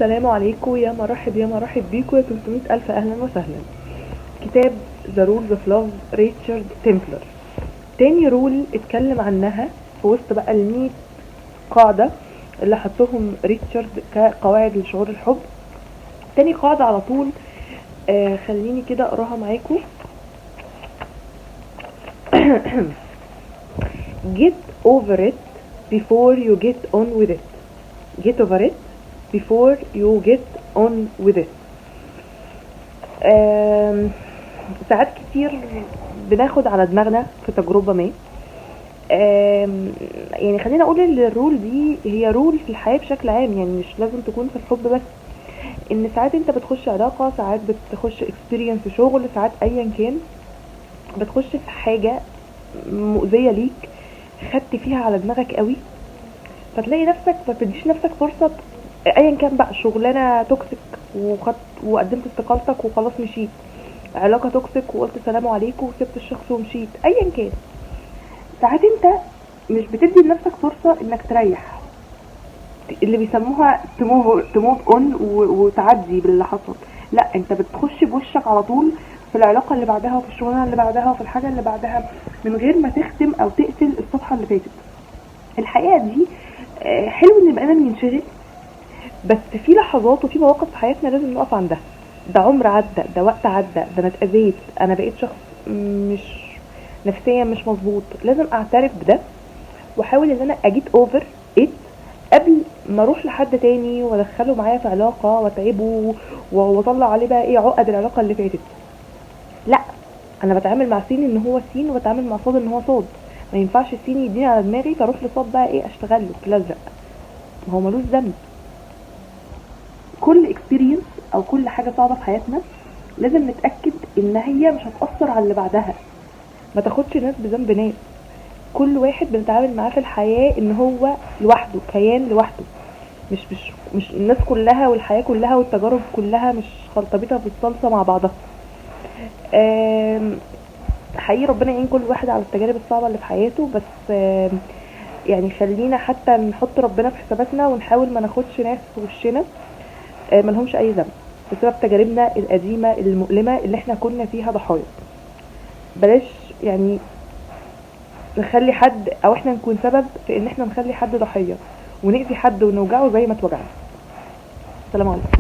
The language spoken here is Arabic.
السلام عليكم، يا مرحب بيكم يا 300 ألف أهلا وسهلا. كتاب The Rules of Love ريتشارد تيمبلر. تاني رول اتكلم عنها في وسط بقى ال100 قاعدة اللي حطهم ريتشارد كقواعد لشعور الحب. تاني قاعدة على طول خليني كده اقراها معاكم. Get over it before you get on with it. Get over it before you get on with it. ساعات كتير بناخد على دماغنا في تجربة ما. يعني خلينا اقول ان الرول دي هي رول في الحياة بشكل عام، يعني مش لازم تكون في الحب بس. ان ساعات انت بتخش علاقة، ساعات بتخش اكسبيرينس في شغل، ساعات ايا كان بتخش في حاجة مؤذية ليك، خدت فيها على دماغك قوي، فتلاقي نفسك ما بتديش نفسك فرصة. ايا كان بقى شغلانة توكسيك وقدمت استقالتك وخلاص مشيت، علاقة توكسيك وقلت سلام عليكم وسبت الشخص ومشيت، ايا كان. ساعات انت مش بتدي لنفسك فرصة انك تريح، اللي بيسموها تموف اون وتعدي باللي حصل. لا، انت بتخش بوشك على طول في العلاقة اللي بعدها وفي الشغلانة اللي بعدها وفي الحاجة اللي بعدها من غير ما تختم او تقفل الصفحة اللي فاتت. الحقيقة دي حلو ان البني ادم ينشغل، بس في لحظات وفي مواقف في حياتنا لازم نقف عندها. ده عمر عدى، ده وقت عدى، ده انا اتأذيت، انا بقيت شخص مش نفسيا مش مظبوط. لازم اعترف بده واحاول ان انا اجيت اوفر ات قبل ما اروح لحد تاني وادخله معايا في علاقة واتعبه واطلع عليه بقى ايه عقد العلاقة اللي فاتت. لا، انا بتعامل مع سين ان هو سين وبتعامل مع صاد ان هو صاد. ما ينفعش سين يديني على دماغي فاروح لصاد بقى ايه اشتغل له تلزق، ما هو ملوش ذنب. كل اكسبيرينس او كل حاجة صعبة في حياتنا لازم نتأكد ان هي مش هتأثر على اللي بعدها. ما تاخدش ناس بذنب ناس. كل واحد بنتعامل معاه في الحياة ان هو لوحده، كيان لوحده، مش الناس كلها والحياة كلها والتجارب كلها مش خلطبيطة بالصلصة مع بعضها. حقيقي ربنا يعين كل واحد على التجارب الصعبة اللي في حياته، بس يعني خلينا حتى نحط ربنا في حساباتنا ونحاول ما ناخدش ناس في وشنا ملهمش اي ذنب بسبب تجاربنا القديمة المؤلمة اللي احنا كنا فيها ضحايا. بلاش يعني نخلي حد او احنا نكون سبب في ان احنا نخلي حد ضحية ونأذي حد ونوجعه زي ما توجعنا. السلام عليكم.